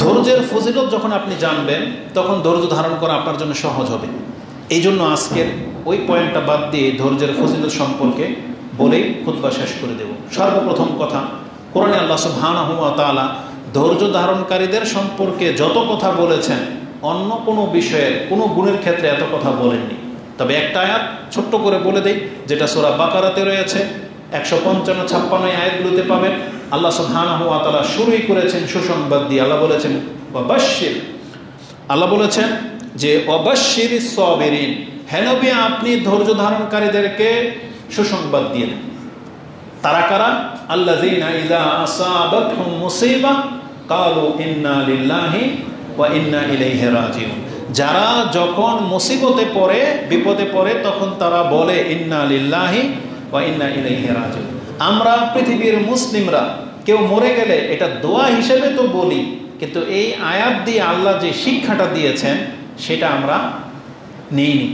ধৈর্যের ফজিলত যখন আপনি জানবেন তখন ধৈর্য ধারণ করা আপনার জন্য সহজ হবে। এই জন্য আজকের ওই পয়েন্টটা বাদ দিয়ে ধৈর্যের ফজিলত সম্পর্কে বলেই খুতবা শেষ করে দেব। সর্বপ্রথম কথা, কোরআনে আল্লাহ সুবহানাহু ওয়া তাআলা ধৈর্য ধারণকারীদের সম্পর্কে যত কথা বলেছেন অন্য কোনো বিষয়ের কোনো গুণের ক্ষেত্রে এত কথা বলেননি। তবে একটা আয়াত ছোট্ট করে বলে দেই, যেটা সূরা বাকারাতে রয়েছে, 155-56 আয়াতগুলোতে পাবেন। আল্লাহ সুবহানাহু ওয়া তাআলা শুরুই করেছেন সুসংবাদ দিয়ে। আল্লাহ বলেছেন ওয়াবাশশির, আল্লাহ বলেছেন যে ওয়াবাশশিরিস সাবিরিন, হে নবী আপনি ধৈর্য ধারণকারীদেরকে সুসংবাদ দিয়ে দেন। তারা কারা? আল্লাযীনা ইযা আসাবাতহুম মুসিবা ক্বালু ইন্না লিল্লাহি ওয়া ইন্না ইলাইহি রাজিউন, যারা যখন মুসিবতে পড়ে, বিপদে পড়ে, তখন তারা বলে ইন্না লিল্লাহি ওয়া ইন্না ইলাইহি রাজিউন। আমরা পৃথিবীর মুসলিমরা কেউ মরে গেলে এটা দোয়া হিসেবে তো বলি, কিন্তু এই আয়াত দিয়ে আল্লাহ যে শিক্ষাটা দিয়েছেন সেটা আমরা নেইনি।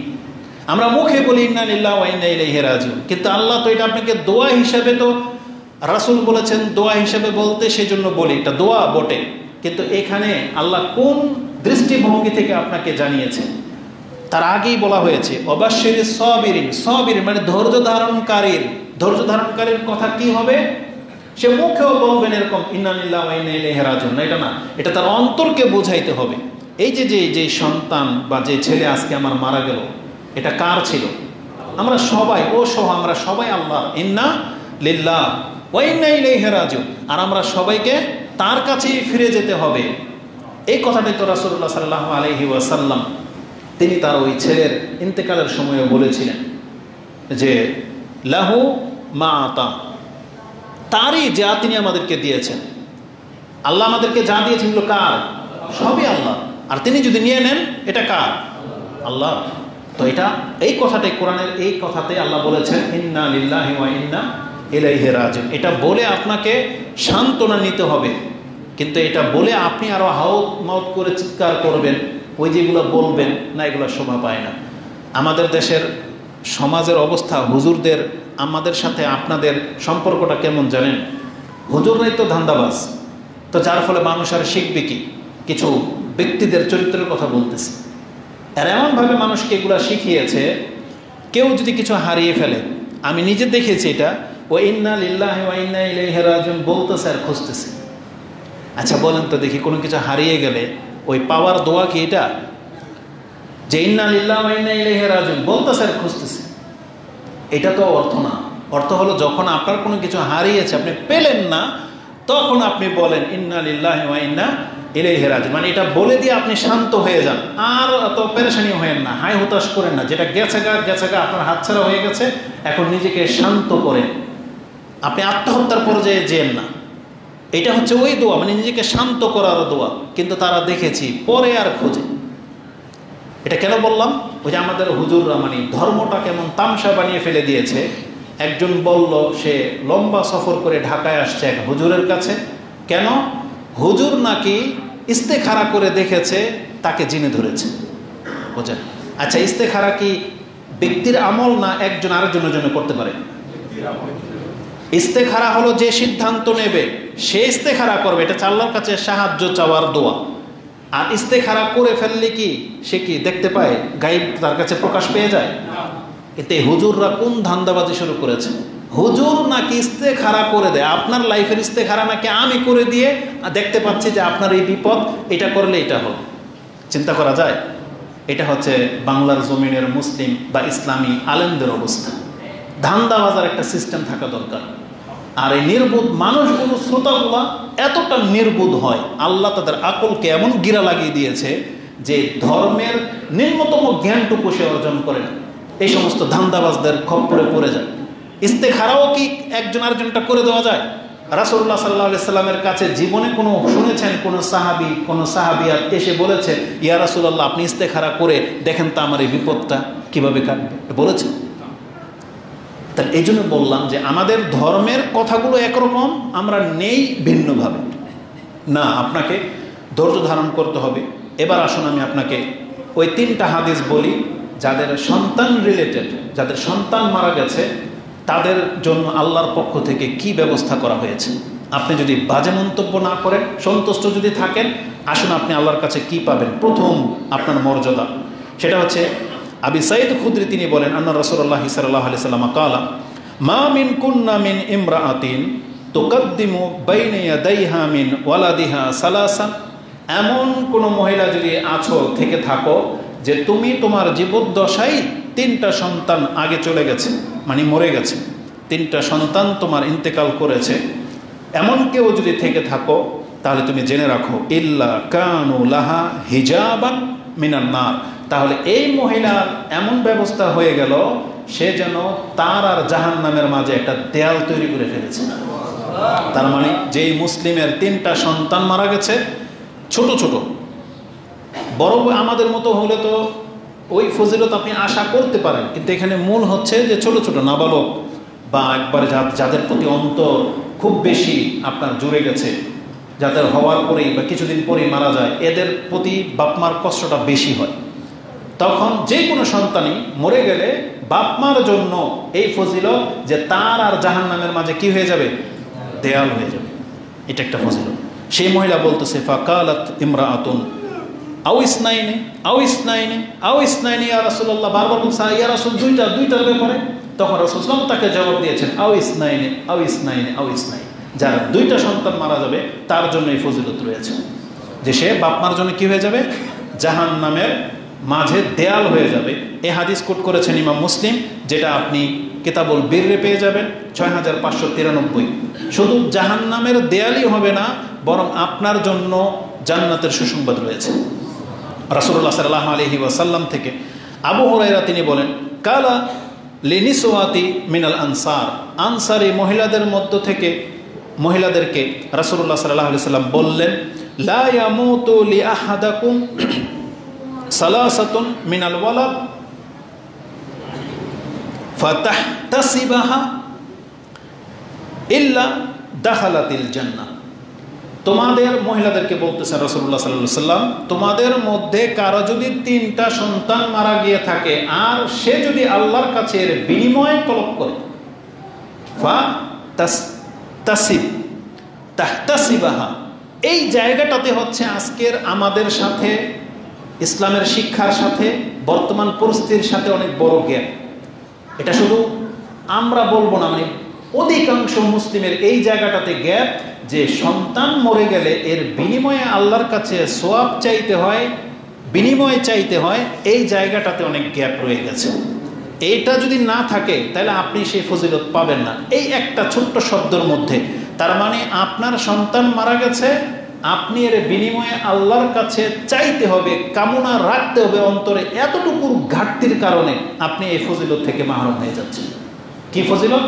আমরা মুখে বলি ইন্না লিল্লাহি ওয়া ইন্না ইলাইহি রাজিউন, কিন্তু আল্লাহ তো এটা আপনাকে দোয়া হিসেবে, তো রাসূল বলেছেন দোয়া হিসেবে বলতে, সেই জন্য বলি এটা দোয়া বটে। কিন্তু এখানে আল্লাহ কোন দৃষ্টিভঙ্গি থেকে আপনাকে জানিয়েছেন তার আগেই বলা হয়েছে ওয়াবাশশিরিস সাবিরিন। সাবিরিন মানে ধৈর্য ধারণকারীর। ধৈর্য ধারণকারীর কথা কি হবে? সে মুখেও বলবেন এরকম ইন্না লিল্লাহি ওয়া ইন্না ইলাইহি রাজিউন, না, এটা না, এটা তার অন্তরকে বোঝাইতে হবে। এই যে সন্তান বা যে ছেলে আজকে আমার মারা গেল, এটা কার ছিল? আমরা সবাই, ও সহ আমরা সবাই আল্লাহ, ইন্না লিল্লাহি ওয়া ইন্না ইলাইহি রাজিউন, আর আমরা সবাইকে তার কাছেই ফিরে যেতে হবে। এই কথাটাই তো রাসূলুল্লাহ সাল্লাল্লাহু আলাইহি ওয়াসাল্লাম তিনি তার ওই ছেলের ইন্তেকালের সময়ে বলেছিলেন যে লাহু মা আতা, তারই যা তিনি আমাদেরকে দিয়েছেন। আল্লাহ আমাদেরকে যা দিয়েছেন এগুলো কার? সবই আল্লাহ। আর তিনি যদি নিয়ে নেন এটা কার? আল্লাহ। তো এটা এই কথাটাই কোরআনের এই কথাতে আল্লাহ বলেছেন ইন্না লিল্লাহি ওয়া ইন্না ইলাইহি রাজিউন। এটা বলে আপনাকে সান্ত্বনা নিতে হবে, কিন্তু এটা বলে আপনি আরো হাউত মাউত করে চিৎকার করবেন, ওই যেগুলো বলবেন না, এগুলো শোভা পায় না। আমাদের দেশের সমাজের অবস্থা, হুজুরদের আমাদের সাথে আপনাদের সম্পর্কটা কেমন জানেন? হুজুররাই তো ধান্দাবাজ, তো যার ফলে মানুষ আর শিখবে কি? কিছু ব্যক্তিদের চরিত্রের কথা বলতেছে, আর এমনভাবে মানুষকে এগুলো শিখিয়েছে, কেউ যদি কিছু হারিয়ে ফেলে, আমি নিজে দেখেছি এটা, ও ইন্না লিল্লাহি ওয়া ইন্না ইলাইহি রাজিউন বলতেছে আর খুঁজতেছে। আচ্ছা বলেন তো দেখি, কোনো কিছু হারিয়ে গেলে ওই পাওয়ার দোয়া কি এটা? যে ইন্না লিল্লাহি ওয়া ইন্না ইলাইহি রাজিউন বলতেছে আর খুঁজতেছে, এটা তো অর্থ না। অর্থ হলো যখন আপনার কোনো কিছু হারিয়েছে, আপনি পেলেন না, তখন আপনি বলেন ইন্না লিল্লাহি ওয়া ইন্না ইলাইহি রাজিউন, মানে এটা বলে দিয়ে আপনি শান্ত হয়ে যান, আর অত পেরেশানি হয়েন না, হাই হতাশ করেন না। যেটা গেছে গা, আপনার হাতছাড়া হয়ে গেছে, এখন নিজেকে শান্ত করেন, আপনি আত্মহত্যার পর্যায়ে যেন না। এটা হচ্ছে ওই দোয়া, মানে নিজেকে শান্ত করার দোয়া। কিন্তু তারা দেখেছি পরে আর খোঁজে। এটা কেন বললাম? ওই যে আমাদের হুজুররা মানে ধর্মটা কেমন তামসা বানিয়ে ফেলে দিয়েছে। একজন বলল সে লম্বা সফর করে ঢাকায় আসছে এক হুজুরের কাছে। কেন? হুজুর নাকি ইস্তেখারা করে দেখেছে তাকে জিনে ধরেছে। বোঝেন? আচ্ছা, ইস্তেখারা কি ব্যক্তির আমল না একজন আরেকজনের জন্য করতে পারে? ইস্তেখারা হলো যে সিদ্ধান্ত নেবে সে ইস্তেখারা করবে, এটা আল্লাহর কাছে সাহায্য চাওয়ার দোয়া। আর ইস্তেখারা করে ফেললে কি সে কি দেখতে পায়? গায়েব তার কাছে প্রকাশ পেয়ে যায়? এতে হুজুররা কোন ধান্দাবাজি শুরু করেছে? হুজুর নাকি ইস্তেখারা করে দেয়, আপনার লাইফের ইস্তেখারা নাকি আমি করে দিয়ে দেখতে পাচ্ছি যে আপনার এই বিপদ, এটা করলে এটা হল। চিন্তা করা যায়? এটা হচ্ছে বাংলার জমিনের মুসলিম বা ইসলামী আলেমদের অবস্থা। ধান্দাবাজার একটা সিস্টেম থাকা দরকার। আর এই নির্বোধ মানুষগুলো, শ্রোতাগুলা এতটা নির্বোধ হয়, আল্লাহ তাদের আকলকে এমন গিরা লাগিয়ে দিয়েছে যে ধর্মের নিম্নতম জ্ঞানটুকু সে অর্জন করে না। এই সমস্ত ধান্দাবাজদের খপ্পরে পড়ে যায়। ইস্তেখারাও কি একজন আরেকজনটা করে দেওয়া যায়? রাসূলুল্লাহ সাল্লাল্লাহু আলাইহি সাল্লামের কাছে জীবনে কোনো শুনেছেন কোন সাহাবী, কোন সাহাবিয়াত এসে বলেছে ইয়া রাসূলুল্লাহ আপনি ইস্তেখারা করে দেখেন তো আমার এই বিপদটা কিভাবে কাটবে? বলেছেন? তাহলে এই জন্য বললাম যে আমাদের ধর্মের কথাগুলো একরকম, আমরা নেই ভিন্নভাবে। না, আপনাকে ধৈর্য ধারণ করতে হবে। এবার আসুন আমি আপনাকে ওই 3টা হাদিস বলি যাদের সন্তান রিলেটেড, যাদের সন্তান মারা গেছে তাদের জন্য আল্লাহর পক্ষ থেকে কি ব্যবস্থা করা হয়েছে। আপনি যদি বাজে মন্তব্য না করেন, সন্তুষ্ট যদি থাকেন, আসুন আপনি আল্লাহর কাছে কি পাবেন। প্রথম আপনার মর্যাদা সেটা হচ্ছে আবি সাঈদ খুদরি তিনি বলেন, আন্না রাসূলুল্লাহ সাল্লাল্লাহু আলাইহি ওয়াসাল্লাম ক্বালা মা মিন কুন্না মিন ইমরাআতিন তুকদ্দিমু বাইনা ইয়াদাইহা মিন ওয়ালাদিহা সালাসান, এমন কোন মহিলা যদি আছো থেকে থাকো যে তুমি তোমার জীবদ্দশায় 3টা সন্তান আগে চলে গেছে, মানে মরে গেছে, 3টা সন্তান তোমার ইন্তেকাল করেছে, এমন কেউ যদি থেকে থাকো তাহলে তুমি জেনে রাখো ইল্লা কানু লাহা হিজাবান মিনান নার, তাহলে এই মহিলার এমন ব্যবস্থা হয়ে গেল সে যেন তার আর জাহান্নামের মাঝে একটা দেয়াল তৈরি করে ফেলেছে। তার মানে যেই মুসলিমের 3টা সন্তান মারা গেছে, ছোট ছোট, বড় আমাদের মতো হলে তো ওই ফজিলত আপনি আশা করতে পারেন, কিন্তু এখানে মূল হচ্ছে যে ছোট ছোট নাবালক বা একবার যাদের প্রতি অন্তর খুব বেশি আপনার জুড়ে গেছে, যাদের হওয়ার পরেই বা কিছুদিন পরেই মারা যায়, এদের প্রতি বাপমার কষ্টটা বেশি হয়। তখন যে কোনো সন্তানই মরে গেলে বাপমার জন্য এই ফজিলত যে তার আর জাহান্নামের মাঝে কি হয়ে যাবে, দেয়াল হয়ে যাবে, এটা একটা ফজিলত। সেই মহিলা বলতেছে ফাকালাত ইমরাআতুন আও ইসনাইনি আও ইসনাইনি আও ইসনাইনি ইয়া রাসূলুল্লাহ, বারবার বলছে ইয়া রাসূল দুইটার ব্যাপারে। তখন রাসূল সাল্লাল্লাহু আলাইহি ওয়াসাল্লাম তাকে জবাব দিয়েছেন আও ইসনাইনি আও ইসনাইনি আও ইসনাইনি, যার 2টা সন্তান মারা যাবে তার জন্য এই ফজিলত রয়েছে যে সে বাপমার জন্য কি হয়ে যাবে, জাহান্নামের মাঝে দেয়াল হয়ে যাবে। এই হাদিস কোট করেছেন ইমাম মুসলিম, যেটা আপনি কিতাবুল বিররে পেয়ে যাবেন 6593। শুধু জাহান্নামের দেয়ালই হবে না, বরং আপনার জন্য জান্নাতের সুসংবাদ রয়েছে। রাসূলুল্লাহ সাল্লাল্লাহু আলাইহি ওয়াসাল্লাম থেকে আবু হুরায়রা তিনি বলেন কালা লিনিসওয়াতি মিনাল আনসার, আনসারি মহিলাদের মধ্য থেকে মহিলাদেরকে রাসূলুল্লাহ সাল্লাল্লাহু আলাইহি ওয়াসাল্লাম বললেন লা ইয়ামুতু লিআহাদাকুম সালাসাতুন মিনাল ওয়ালাদ ফাতাহতাসিবাহা ইল্লা দাখালাতিল জান্নাহ। তোমাদের মহিলাদেরকে বলতেছেন রাসূলুল্লাহ সাল্লাল্লাহু আলাইহি ওয়াসাল্লাম, তোমাদের মধ্যে কারো যদি 3টা সন্তান মারা গিয়ে থাকে আর সে যদি আল্লাহর কাছে এর বিনিময় তলব করে, তাহতাসিবাহা, এই জায়গাটাতে হচ্ছে আজকের আমাদের সাথে ইসলামের শিক্ষার সাথে বর্তমান পরিস্থিতির সাথে অনেক বড় গ্যাপ। এটা শুধু আমরা বলবো না, মানে অধিকাংশ মুসলিমের এই জায়গাটাতে গ্যাপ, যে সন্তান মরে গেলে এর বিনিময়ে আল্লাহর কাছে সোয়াব চাইতে হয়, বিনিময় চাইতে হয়, এই জায়গাটাতে অনেক গ্যাপ রয়ে গেছে। এইটা যদি না থাকে তাহলে আপনি সেই ফজিলত পাবেন না। এই একটা ছোট্ট শব্দের মধ্যে তার মানে আপনার সন্তান মারা গেছে, আপনি এর বিনিময়ে আল্লাহর কাছে চাইতে হবে, কামনা রাখতে হবে অন্তরে, এতটুকুর ঘাটতির কারণে আপনি এই ফজিলত থেকে মাহরুম হয়ে যাচ্ছেন। কি ফজিলত?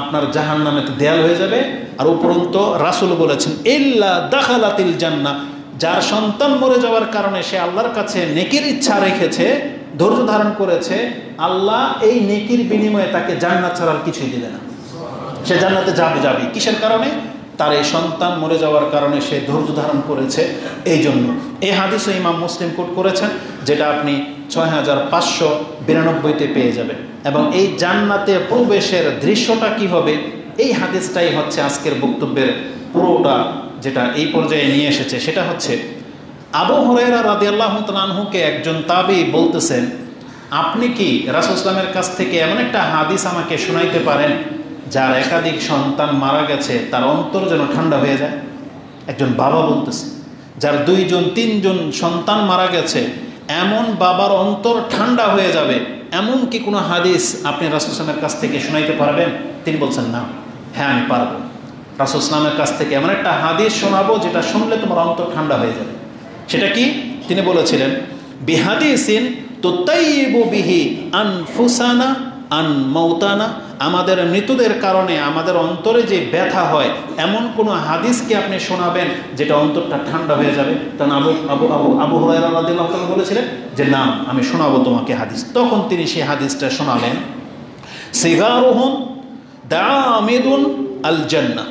আপনার জাহান্নামে দেয়াল হয়ে যাবে। আর উপরন্ত রাসূল বলেছেন ইল্লা দাখালাতিল জান্নাহ, যার সন্তান মরে যাওয়ার কারণে সে আল্লাহর কাছে নেকির ইচ্ছা রেখেছে, ধৈর্য ধারণ করেছে, আল্লাহ এই নেকির বিনিময়ে তাকে জান্নাত ছাড়ার কিছুই দিবে না, সে জান্নাতে যাবে। কিসের কারণে? তার এই সন্তান মরে যাওয়ার কারণে সে ধৈর্য ধারণ করেছে। এই জন্য এই হাদিসও ইমাম মুসলিম কোট করেছেন, যেটা আপনি 6592-তে পেয়ে যাবেন। এবং এই জান্নাতে প্রবেশের দৃশ্যটা কি হবে, এই হাদিসটাই হচ্ছে আজকের বক্তব্যের পুরোটা, যেটা এই পর্যায়ে নিয়ে এসেছে। সেটা হচ্ছে আবু হুরায়রা রাদিয়াল্লাহু তাআলা আনহুকে একজন তাবী বলতেছেন, আপনি কি রাসূল সাল্লাল্লাহু আলাইহি ওয়াসাল্লামের কাছ থেকে এমন একটা হাদিস আমাকে শোনাইতে পারেন যার একাধিক সন্তান মারা গেছে তার অন্তর যেন ঠান্ডা হয়ে যায়? একজন বাবা বলতেছে, যার 2-3জন সন্তান মারা গেছে, এমন বাবার অন্তর ঠান্ডা হয়ে যাবে, এমন কি কোনো হাদিস আপনি রাসূল সাল্লাল্লাহু আলাইহি ওয়াসাল্লামের কাছ থেকে শোনাইতে পারবেন? তিনি বলছেন না, হ্যাঁ আমি পারবো। রাসূল সাল্লাল্লাহু আলাইহি ওয়াসাল্লামের কাছ থেকে এমন একটা হাদিস শোনাবো যেটা শুনলে তোমার অন্তর ঠান্ডা হয়ে যাবে। সেটা কি? তিনি বলেছিলেন বিহাদিসিন তুতাইয়িবু বিহি আনফুসানা আন মাউতানা, আমাদের মৃত্যুদের কারণে আমাদের অন্তরে যে ব্যথা হয়, এমন কোনো হাদিসকে আপনি শোনাবেন যেটা অন্তরটা ঠান্ডা হয়ে যাবে। তখন আবু হুরায়রা রাদিয়াল্লাহু তাআলা বলেছিলেন যে না, আমি শোনাবো তোমাকে হাদিস। তখন তিনি সেই হাদিসটা শোনালেন, সিগারুহুম দামিদুন আল জান্নাহ,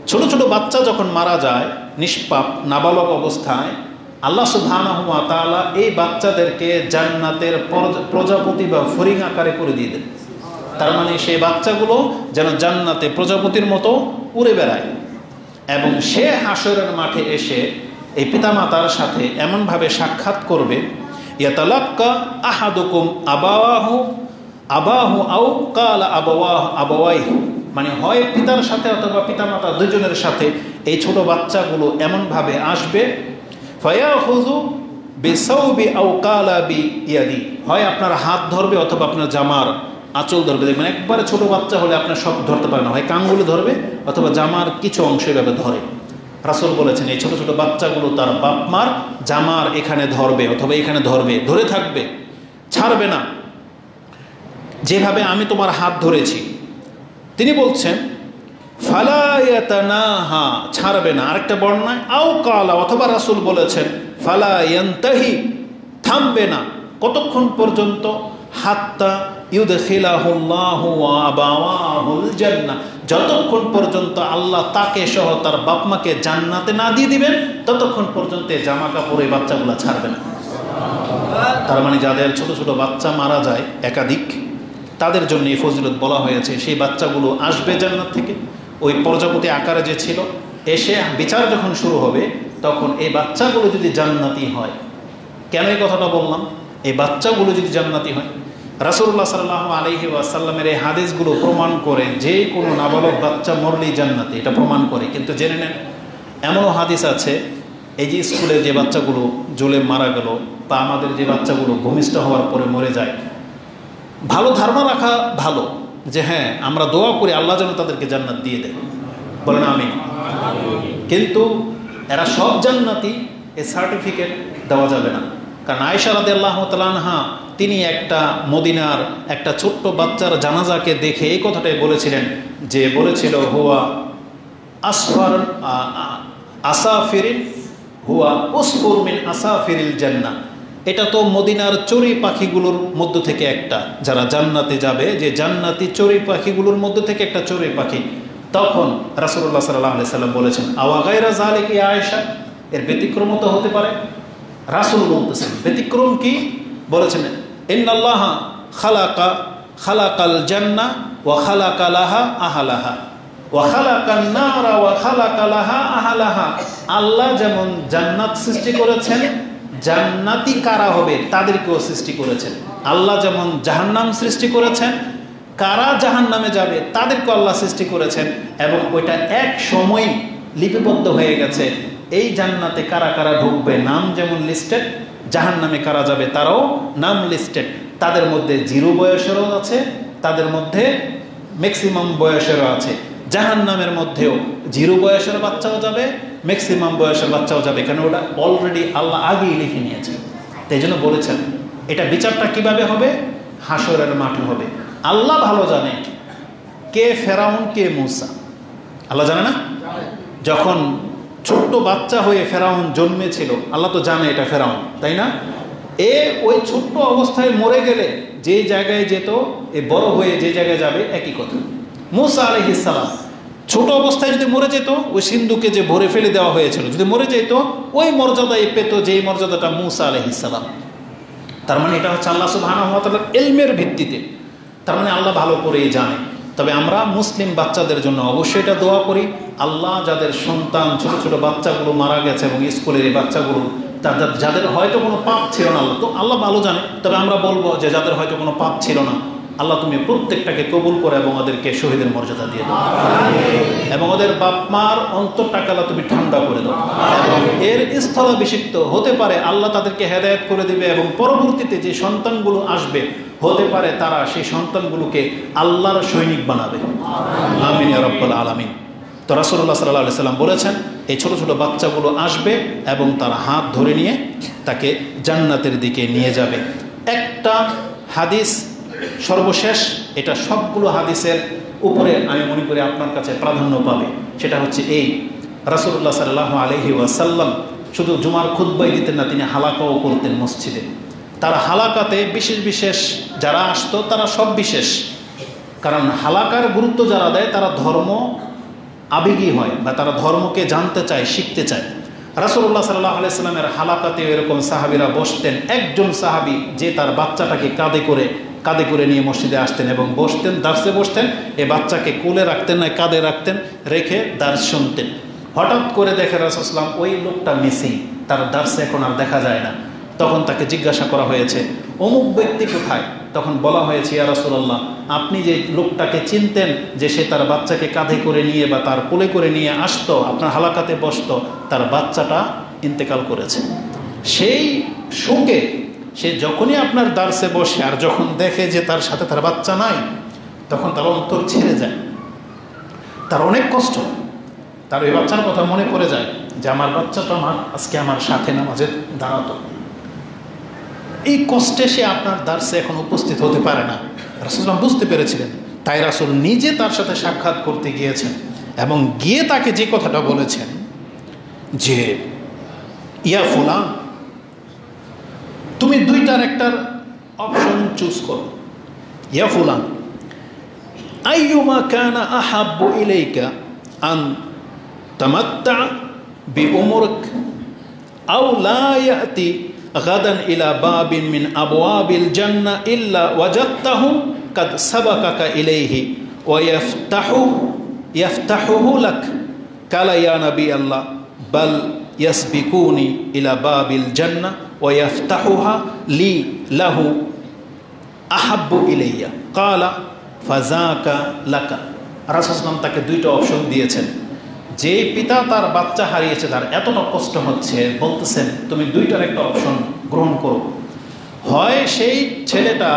ছোট ছোট বাচ্চা যখন মারা যায় নিষ্পাপ নাবালক অবস্থায়, আল্লাহ সুবহানাহু ওয়া তাআলা এই বাচ্চাদেরকে জান্নাতের প্রজাপতি বা ফড়িং আকারে করে দিয়ে দেন। তার মানে সেই বাচ্চাগুলো যেন জান্নাতে প্রজাপতির মতো উড়ে বেড়ায়। এবং সে হাসরের মাঠে এসে এই পিতামাতার সাথে এমনভাবে সাক্ষাৎ করবে, ইয়াতালাক্কা আহাদুকুম আবাহু আবাহু আও কালা আবাওয়াইহি, মানে হয় পিতার সাথে অথবা পিতামাতা দুজনের সাথে এই ছোট বাচ্চাগুলো এমনভাবে আসবে, ফায়াখুযু বিসাওবি আও কালা বিয়াদি, হয় আপনার হাত ধরবে অথবা আপনার জামার আঁচল ধরবে। দেখবেন একবারে ছোট বাচ্চা হলে আপনার সব ধরতে পারে না, হয় কাঙ্গুলে ধরবে অথবা জামার কিছু অংশ এভাবে ধরে। রাসূল বলেছেন এই ছোট ছোট বাচ্চাগুলো তার বাপ মার জামার এখানে ধরবে অথবা এখানে ধরবে, ধরে থাকবে, ছাড়বে না, যেভাবে আমি তোমার হাত ধরেছি। তিনি বলছেন ফালা ইয়াতানাহা, ছাড়বে না। আরেকটা বর্ণনায় আও কালা, অথবা রাসূল বলেছেন ফালা ইয়ানতাহি, থামবে না। কতক্ষণ পর্যন্ত? হাত্তা ইউদখিলাহুল্লাহু ওয়া আবাওয়াহুল জান্নাহ, যতক্ষণ পর্যন্ত আল্লাহ তাকে সহ তার বাপ মাকে জান্নাতে না দিয়ে দিবেন ততক্ষণ পর্যন্ত জামা কাপড় এই বাচ্চাগুলো ছাড়বে না। তার মানে যাদের ছোট ছোট বাচ্চা মারা যায় একাধিক, তাদের জন্য এই ফজিলত বলা হয়েছে। সেই বাচ্চাগুলো আসবে জান্নাত থেকে, ওই প্রজাপতি আকারে যে ছিল, এসে বিচার যখন শুরু হবে তখন এই বাচ্চাগুলো যদি জান্নাতি হয়, কেন এই কথাটা বললাম? এই বাচ্চাগুলো যদি জান্নাতি হয়, রাসূলুল্লাহ সাল্লাল্লাহু আলাইহি ওয়াসাল্লামের এই হাদিসগুলো প্রমাণ করে যে কোনো নাবালক বাচ্চা মরলেই জান্নাতি, এটা প্রমাণ করে। কিন্তু জেনে নেন এমনও হাদিস আছে, এই যে স্কুলে যে বাচ্চাগুলো জ্বলে মারা গেল বা আমাদের যে বাচ্চাগুলো ভূমিষ্ঠ হওয়ার পরে মরে যায়, ভালো ধারণা রাখা ভালো যে হ্যাঁ আমরা দোয়া করি আল্লাহ যেন তাদেরকে জান্নাত দিয়ে দেয়, বলেন আমিন। কিন্তু এরা সব জান্নাতি এ সার্টিফিকেট দেওয়া যাবে না। কারণ আয়েশা রাদিয়াল্লাহু তাআলা আনহা তিনি একটা মদিনার একটা ছোট্ট বাচ্চার জানাজাকে দেখে এই কথাটাই বলেছিলেন, যে বলেছিল হুয়া আসফার আসাফিরিন হুয়া উসফুর মিন আসাফিরিল জান্নাহ, এটা তো মদিনার চড়ুই পাখিগুলোর মধ্য থেকে একটা, যারা জান্নাতে যাবে যে জান্নাতি চড়ুই পাখিগুলোর মধ্য থেকে একটা চড়ুই পাখি। তখন রাসূলুল্লাহ সাল্লাল্লাহু আলাইহি সাল্লাম বলেছেন আওয়া গায়রা যালিকা ইয়া আয়েশা, এর ব্যতিক্রম তো হতে পারে। রাসূল বলতেছেন ব্যতিক্রম কি? বলেছেন ইন্নাল্লাহা খালাকাল জান্নাহ ওয়া খালাকা লাহা আহলাহা ওয়া খালাকান নারা ওয়া খালাকা লাহা আহলাহা, আল্লাহ যেমন জান্নাত সৃষ্টি করেছেন, জান্নাতি কারা হবে তাদেরকেও সৃষ্টি করেছেন। আল্লাহ যেমন জাহান্নাম সৃষ্টি করেছেন, কারা জাহান্নামে যাবে তাদেরকেও আল্লাহ সৃষ্টি করেছেন, এবং ওইটা এক সময় লিপিবদ্ধ হয়ে গেছে। এই জান্নাতে কারা কারা ঢুকবে নাম যেমন লিস্টেড, জাহান্নামে কারা যাবে তারাও নাম লিস্টেড। তাদের মধ্যে 0 বয়সেরও আছে, তাদের মধ্যে ম্যাক্সিমাম বয়সেরও আছে। জাহান্নামের মধ্যেও 0 বয়সের বাচ্চাও যাবে, ম্যাক্সিমাম বয়সের বাচ্চাও যাবে, কেন ওটা অলরেডি আল্লাহ আগেই লিখে নিয়েছে। তাই জন্য বলেছেন এটা বিচারটা কিভাবে হবে? হাসরের মাঠে হবে। আল্লাহ ভালো জানে কে ফেরাউন কে মূসা, আল্লাহ জানে না? যখন ছোট্ট বাচ্চা হয়ে ফেরাউন জন্মেছিল, আল্লাহ তো জানে এটা ফেরাউন, তাই না? ওই ছোট্ট অবস্থায় মরে গেলে যে জায়গায় যেত, বড় হয়ে যে জায়গায় যাবে একই কথা। মূসা আলাইহিস সালাম ছোট অবস্থায় যদি মরে যেত, ওই সিন্ধুকে যে ভরে ফেলে দেওয়া হয়েছিল, যদি মরে যেত ওই মর্যাদায় পেত যেই মর্যাদাটা মূসা আলাইহিস সালাম। তার মানে এটা হচ্ছে আল্লাহ সুবহানাহু ওয়া তাআলার ইলমের ভিত্তিতে, তার মানে আল্লাহ ভালো করেই জানে। তবে আমরা মুসলিম বাচ্চাদের জন্য অবশ্যই এটা দোয়া করি, আল্লাহ যাদের সন্তান ছোট ছোট বাচ্চাগুলো মারা গেছে এবং স্কুলের এই বাচ্চাগুলো যাদের হয়তো কোনো পাপ ছিল না, আল্লাহ তো আল্লাহ ভালো জানে, তবে আমরা বলবো যে যাদের হয়তো কোনো পাপ ছিল না, আল্লাহ তুমি প্রত্যেকটাকে কবুল করে এবং ওদেরকে শহীদের মর্যাদা দিয়ে দাও, এবং ওদের বাপ মার অন্তরটাকে আল্লাহ তুমি ঠান্ডা করে দাও, এবং এর স্থলাভিষিক্ত হতে পারে আল্লাহ তাদেরকে হেদায়েত করে দিবে, এবং পরবর্তীতে যে সন্তানগুলো আসবে হতে পারে তারা সেই সন্তানগুলোকে আল্লাহর সৈনিক বানাবে। আমিন ইয়া রাব্বাল আলামিন। তো রাসূলুল্লাহ সাল্লাল্লাহু আলাইহি সাল্লাম বলেছেন এই ছোট ছোট বাচ্চাগুলো আসবে এবং তারা হাত ধরে নিয়ে তাকে জান্নাতের দিকে নিয়ে যাবে। একটা হাদিস সর্বশেষ, এটা সবগুলো হাদিসের উপরে আমি মনে করি আপনার কাছে প্রাধান্য পাবে, সেটা হচ্ছে এই রাসূলুল্লাহ সাল্লাল্লাহু আলাইহি ওয়াসাল্লাম শুধু জুমার খুতবাই দিতেন না, তিনি হালাকাও করতেন মসজিদে। তার হালাকাতে বিশেষ বিশেষ যারা আসতো তারা সব বিশেষ, কারণ হালাকার গুরুত্ব যারা দেয় তারা ধর্ম আবেগী হয় বা তারা ধর্মকে জানতে চায়, শিখতে চায়। রাসূলুল্লাহ সাল্লাল্লাহু আলাইহি সাল্লামের হালাকাতে এরকম সাহাবীরা বসতেন। একজন সাহাবী যে তার বাচ্চাটাকে কাঁধে করে নিয়ে মসজিদে আসতেন এবং বসতেন, দার্সে বসতেন, এ বাচ্চাকে কোলে রাখতেন না কাঁধে রাখতেন, রেখে দার্স শুনতেন। হঠাৎ করে দেখে রাসূল সাল্লাল্লাহু আলাইহি ওয়াসাল্লাম ওই লোকটা মিসিং, তার দার্সে এখন আর দেখা যায় না। তখন তাকে জিজ্ঞাসা করা হয়েছে অমুক ব্যক্তি কোথায়? তখন বলা হয়েছে, ইয়া রাসূলুল্লাহ, আপনি যে লোকটাকে চিনতেন যে সে তার বাচ্চাকে কাঁধে করে নিয়ে বা তার কোলে করে নিয়ে আসতো, আপনার হালাকাতে বসতো, তার বাচ্চাটা ইন্তেকাল করেছে। সেই শোকে সে যখনই আপনার দার্সে বসে আর যখন দেখে যে তার সাথে তার বাচ্চা নাই, তখন তার অন্তর ছেড়ে যায়, তার অনেক কষ্ট, তার ওই বাচ্চার কথা মনে পড়ে যায় যে আমার বাচ্চাটা আজকে আমার সাথে নামাজে দাঁড়াতো। এই কষ্টে সে আপনার দার্সে এখন উপস্থিত হতে পারে না। রাসূল বুঝতে পেরেছিলেন, তাই রাসূল নিজে তার সাথে সাক্ষাৎ করতে গিয়েছেন এবং গিয়ে তাকে যে কথাটা বলেছেন যে ইয়া ফুলান, তুমি দুইটার একটার অপশন চুজ করো। ইয়া ফুলান, আইয়ুমা কানা আহাব্বু ইলাইকা আন তামাত্তা বিউমরিক আও লা ইয়াতি গাদান ইলা বাবিন মিন আবওয়াবিল জান্নাহ ইল্লা ওয়াজাদতাহু কাদ সাবাকাকা ইলাইহি ওয়া ইয়াফতাহুহু লাক। কালা ইয়া নবী আল্লাহ, বাল ইয়াসবিকুনি ইলা বাবিল জান্নাহ ওয়া ইয়াফতাহুহা লি লাহু আহাব্বু ইলাইয়া। কালা ফাযাকা লাকা। রাসূল সাল্লাল্লাহু আলাইহি ওয়াসাল্লাম তাকে দুইটা অপশন দিয়েছেন। যে পিতা তার বাচ্চা হারিয়েছে, তার এতটা কষ্ট হচ্ছে, বলতেছেন তুমি দুইটার একটা অপশন গ্রহণ করো। হয় সেই ছেলেটা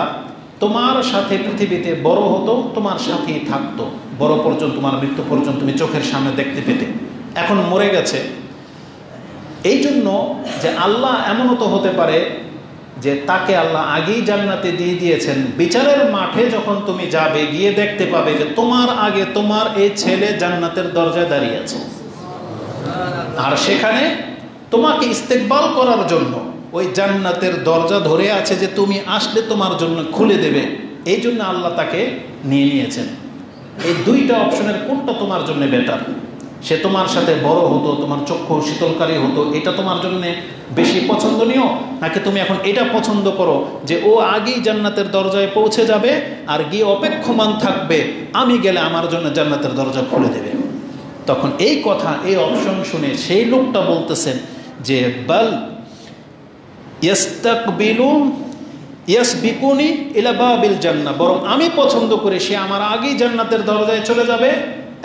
তোমার সাথে পৃথিবীতে বড় হতো, তোমার সাথেই থাকতো, বড় পর্যন্ত, তোমার মৃত্যু পর্যন্ত তুমি চোখের সামনে দেখতে পেতে, এখন মরে গেছে। এই জন্য যে আল্লাহ এমনও তো হতে পারে যে তাকে আল্লাহ আগেই জান্নাতে দিয়ে দিয়েছেন, বিচারের মাঠে যখন তুমি যাবে গিয়ে দেখতে পাবে যে তোমার আগে তোমার এই ছেলে জান্নাতের দরজায় দাঁড়িয়ে আছে, আর সেখানে তোমাকে ইস্তেকবাল করার জন্য ওই জান্নাতের দরজা ধরে আছে যে তুমি আসলে তোমার জন্য খুলে দেবে। এই জন্য আল্লাহ তাকে নিয়ে নিয়েছেন। এই দুইটা অপশনের কোনটা তোমার জন্য বেটার? সে তোমার সাথে বড় হতো, তোমার চক্ষু শীতলকারী হতো, এটা তোমার জন্য বেশি পছন্দনীয়, নাকি তুমি এখন এটা পছন্দ করো যে ও আগেই জান্নাতের দরজায় পৌঁছে যাবে আর গিয়ে অপেক্ষমান থাকবে, আমি গেলে আমার জন্য জান্নাতের দরজা খুলে দেবে? তখন এই কথা, এই অপশন শুনে সেই লোকটা বলতেছেন যে বাল ইয়াসবিকুনি ইলা বাবিল জান্নাহ, বরং আমি পছন্দ করি সে আমার আগেই জান্নাতের দরজায় চলে যাবে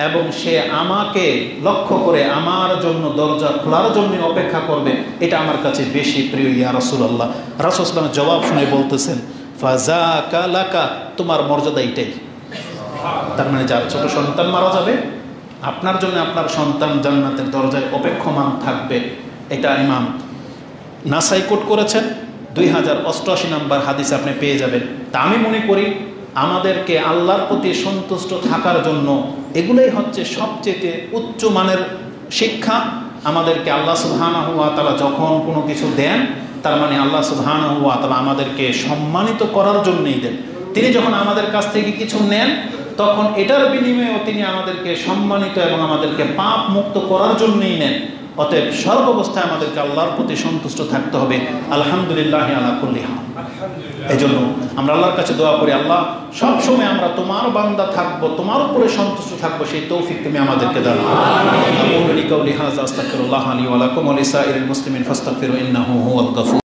এবং সে আমাকে লক্ষ্য করে আমার জন্য দরজা খোলার জন্য অপেক্ষা করবে, এটা আমার কাছে বেশি প্রিয় ইয়া রাসূলুল্লাহ। রাসূল সাল্লাল্লাহু আলাইহি ওয়াসাল্লাম জবাব শুনে বলতেছেন ফাযাকা লাকা, তোমার মর্যাদা এটাই। তার মানে যার ছোট সন্তান মারা যাবে, আপনার জন্য আপনার সন্তান জান্নাতের দরজায় অপেক্ষমান থাকবে। এটা ইমাম নাসাই কোট করেছেন, 2088 নম্বর হাদিস আপনি পেয়ে যাবেন। তা আমি মনে করি আমাদেরকে আল্লাহর প্রতি সন্তুষ্ট থাকার জন্য এগুলোই হচ্ছে সবচেয়ে উচ্চ মানের শিক্ষা। আমাদেরকে আল্লাহ সুবহানাহু ওয়া তাআলা যখন কোনো কিছু দেন, তার মানে আল্লাহ সুবহানাহু ওয়া তাআলা আমাদেরকে সম্মানিত করার জন্যই দেন। তিনি যখন আমাদের কাছ থেকে কিছু নেন, তখন এটার বিনিময়েও তিনি আমাদেরকে সম্মানিত এবং আমাদেরকে পাপ মুক্ত করার জন্যই নেন। অতএব সর্বাবস্থায় আমাদেরকে আল্লাহর প্রতি সন্তুষ্ট থাকতে হবে। আলহামদুলিল্লাহ আলা কুল্লি হাল। এই জন্য আমরা আল্লাহর কাছে দোয়া করি, আল্লাহ সবসময় আমরা তোমার বান্দা থাকবো, তোমার উপরে সন্তুষ্ট থাকবো, সেই তৌফিক তুমি আমাদেরকে দাও। আকুলু লিকাউলি হাযা আস্তাগফিরুল্লাহ লি ওয়া লাকুম ওয়া লিসাইরিল মুসলিমিন ফাস্তাগফিরু ইন্নাহু হুয়াল গফুর।